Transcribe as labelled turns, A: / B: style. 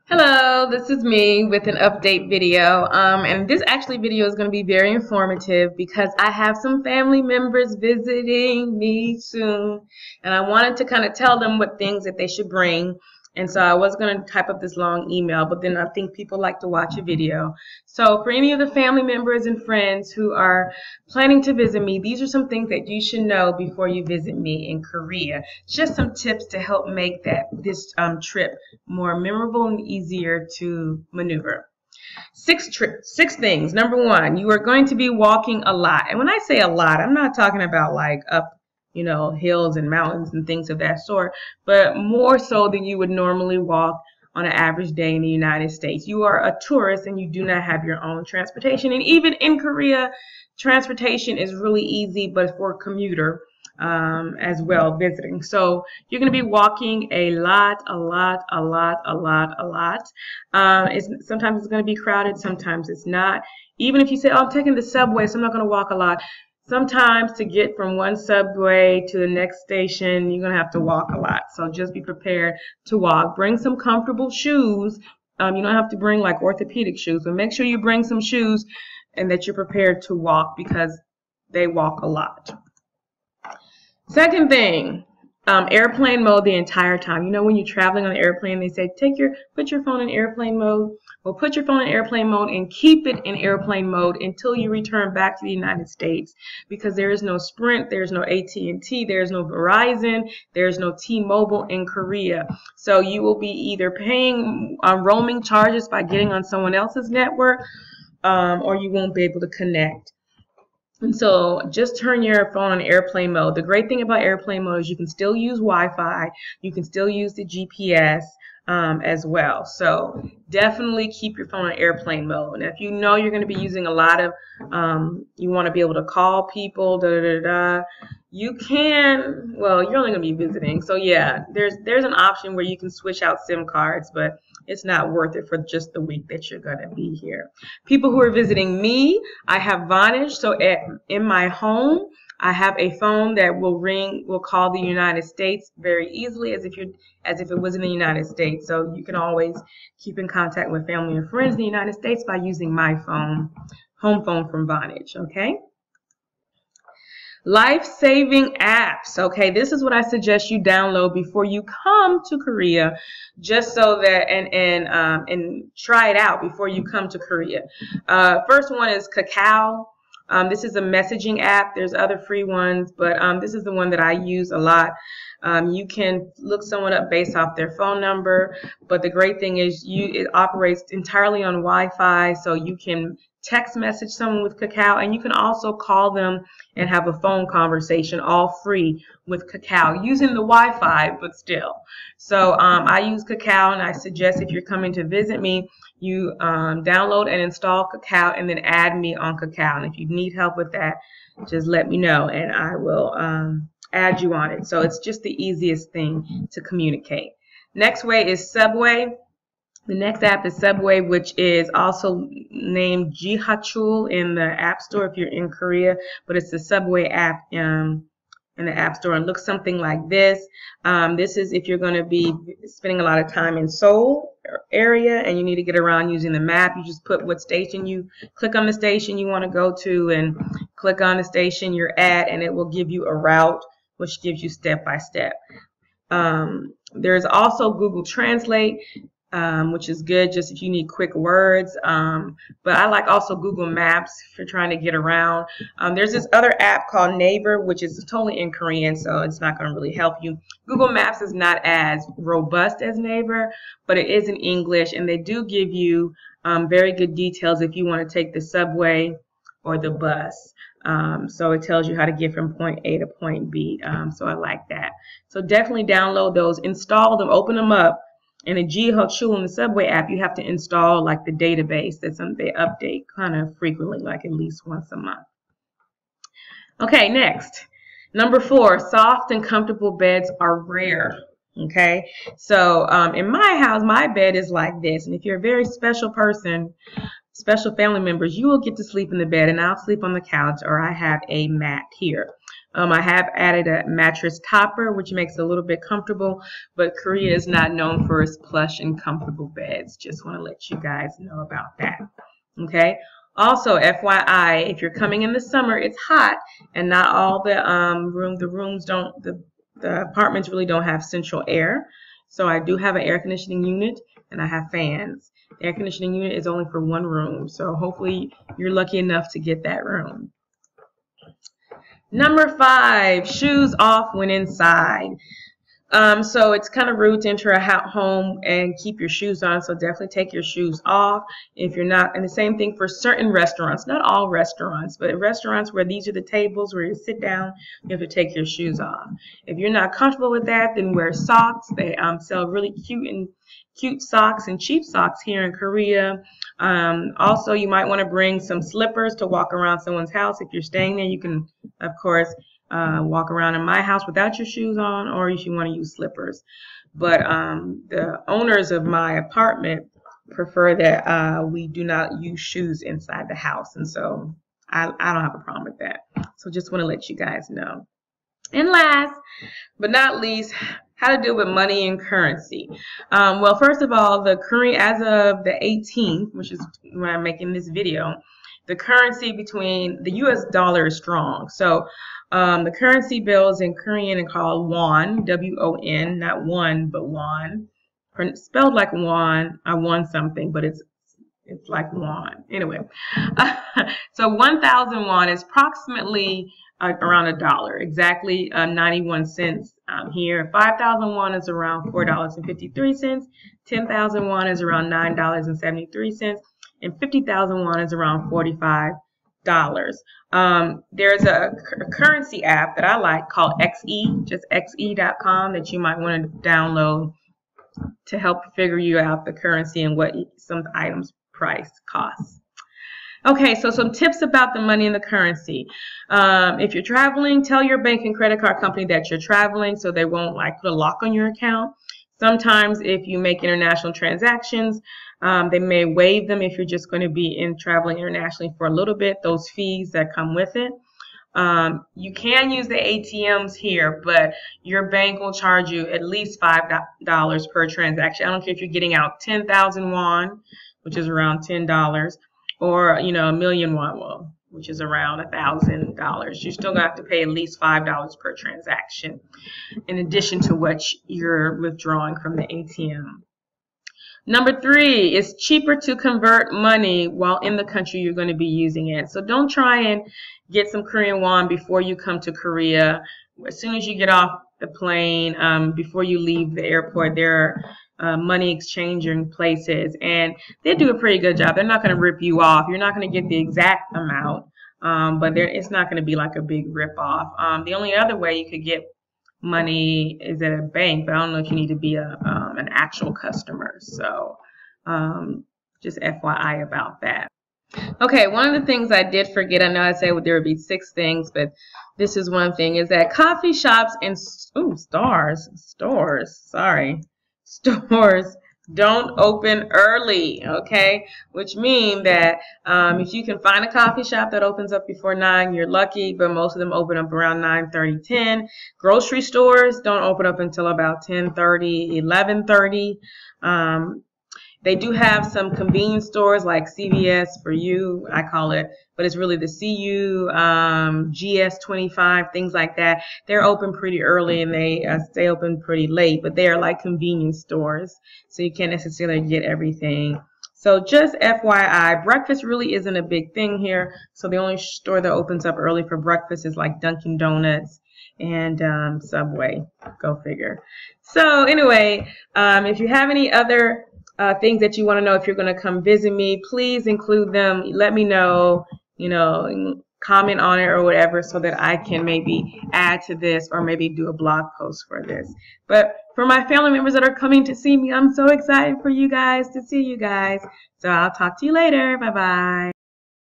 A: Hello, this is me with an update video. And this video is going to be very informative because I have some family members visiting me soon, and I wanted to kind of tell them what things that they should bring. And so I was going to type up this long email, but then I think people like to watch a video. So for any of the family members and friends who are planning to visit me, these are some things that you should know before you visit me in Korea. Just some tips to help make this trip more memorable and easier to maneuver. Six things. Number one, you are going to be walking a lot. And when I say a lot, I'm not talking about like up hills and mountains and things of that sort, but more so than you would normally walk on an average day in the United States. You are a tourist and you do not have your own transportation. And even in Korea, transportation is really easy, but for a commuter as well visiting. So you're going to be walking a lot. Sometimes it's going to be crowded, sometimes it's not. Even if you say, oh, I'm taking the subway, so I'm not going to walk a lot. Sometimes to get from one subway to the next station, you're going to have to walk a lot. So just be prepared to walk. Bring some comfortable shoes. You don't have to bring like orthopedic shoes, but make sure you bring some shoes and that you're prepared to walk because they walk a lot. Second thing, airplane mode the entire time. You know, when you're traveling on the airplane, they say put your phone in airplane mode. Well, put your phone in airplane mode and keep it in airplane mode until you return back to the United States, because there is no Sprint, there's no AT&T, there's no Verizon, there's no T-Mobile in Korea. So you will be either paying roaming charges by getting on someone else's network, or you won't be able to connect. And so just turn your phone on airplane mode. The great thing about airplane mode is you can still use Wi-Fi, you can still use the GPS as well. So definitely keep your phone on airplane mode. And if you know you're going to be using a lot of, you want to be able to call people, you can, well, you're only going to be visiting. So yeah, there's an option where you can switch out SIM cards, but it's not worth it for just the week that you're going to be here. People who are visiting me, I have Vonage. So in my home, I have a phone that will call the United States very easily as if it was in the United States. So you can always keep in contact with family and friends in the United States by using my phone, home phone from Vonage, okay? Life-saving apps. Okay, this is what I suggest you download before you come to Korea, just so that and try it out before you come to Korea. First one is Kakao. This is a messaging app. There's other free ones, but this is the one that I use a lot. You can look someone up based off their phone number, but the great thing is it operates entirely on Wi-Fi, so you can text message someone with Kakao, and you can also call them and have a phone conversation all free with Kakao using the Wi-Fi, but still. So I use Kakao, and I suggest if you're coming to visit me, you download and install Kakao and then add me on Kakao. And if you need help with that, just let me know and I will add you on it. So it's just the easiest thing to communicate. Next way is Subway. The next app is Subway, which is also named Jihachul in the App Store if you're in Korea, but it's the Subway app in the App Store and looks something like this. This is if you're going to be spending a lot of time in Seoul area and you need to get around using the map. You just put what station click on the station you want to go to and click on the station you're at, and it will give you a route, which gives you step by step. There's also Google Translate, which is good just if you need quick words. But I like also Google Maps for trying to get around. There's this other app called Neighbor, which is totally in Korean, so it's not going to really help you. Google Maps is not as robust as Neighbor, but it is in English, and they do give you very good details if you want to take the subway or the bus. So it tells you how to get from point A to point B. So I like that. So definitely download those, install them, open them up. In the Jihachul in the Subway app, you have to install like the database that they update kind of frequently, like at least once a month. Okay, next. Number 4, soft and comfortable beds are rare. Okay, so in my house, my bed is like this. And if you're a very special person, special family members, you will get to sleep in the bed, and I'll sleep on the couch, or I have a mat here. I have added a mattress topper, which makes it a little bit comfortable, but Korea is not known for its plush and comfortable beds. Just want to let you guys know about that. Okay. Also, FYI, if you're coming in the summer, it's hot, and not all the apartments really don't have central air. So I do have an air conditioning unit, and I have fans. The air conditioning unit is only for one room, so hopefully you're lucky enough to get that room. Number 5, shoes off when inside. So it's kind of rude to enter a home and keep your shoes on, so definitely take your shoes off if you're not. And the same thing for certain restaurants, not all restaurants, but restaurants where these are the tables where you sit down, you have to take your shoes off. If you're not comfortable with that, then wear socks. They sell really cute socks and cheap socks here in Korea. Also, you might want to bring some slippers to walk around someone's house. If you're staying there, you can, of course, walk around in my house without your shoes on, or if you want to use slippers. But the owners of my apartment prefer that we do not use shoes inside the house, and so I don't have a problem with that. So just want to let you guys know. And last but not least, how to deal with money and currency. Well, first of all, the current, as of the 18th, which is when I'm making this video, the currency between the US dollar is strong. So the currency bills in Korean are called won, W-O-N, not one, but won. Spelled like won, I won something, but it's like won. Anyway, so 1,000 won is approximately around $1, exactly 91 cents here. 5,000 won is around $4.53. 10,000 won is around $9.73. And 50,000 won is around $45. There's a currency app that I like called XE, just xe.com, that you might want to download to help figure you out the currency and what some items costs. Okay, so some tips about the money and the currency. If you're traveling, tell your bank and credit card company that you're traveling so they won't like put a lock on your account. Sometimes if you make international transactions, they may waive them if you're just going to be traveling internationally for a little bit, those fees that come with it. You can use the ATMs here, but your bank will charge you at least $5 per transaction. I don't care if you're getting out 10,000 won, which is around $10, or a million won, which is around $1,000. You're still going to have to pay at least $5 per transaction, in addition to what you're withdrawing from the ATM. Number 3, it's cheaper to convert money while in the country you're going to be using it. So don't try and get some Korean won before you come to Korea. As soon as you get off the plane, before you leave the airport, there are money exchanging places, and they do a pretty good job. They're not going to rip you off. You're not going to get the exact amount, but it's not going to be like a big rip off. The only other way you could get money is at a bank, but I don't know if you need to be an actual customer. So just FYI about that. Okay, one of the things I did forget, I know I said there would be 6 things, but this is one thing, is that coffee shops and stores don't open early, okay? Which means that if you can find a coffee shop that opens up before 9, you're lucky, but most of them open up around 9:30, 10. Grocery stores don't open up until about 10:30, 11:30. They do have some convenience stores like CVS for you, I call it, but it's really the CU, GS25, things like that. They're open pretty early and they stay open pretty late, but they are like convenience stores, so you can't necessarily get everything. So just FYI, breakfast really isn't a big thing here, so the only store that opens up early for breakfast is like Dunkin' Donuts and Subway, go figure. So anyway, if you have any other things that you want to know if you're going to come visit me, please include them. Let me know, comment on it or whatever, so that I can maybe add to this or maybe do a blog post for this. But for my family members that are coming to see me, I'm so excited for you guys, to see you guys. So I'll talk to you later. Bye-bye.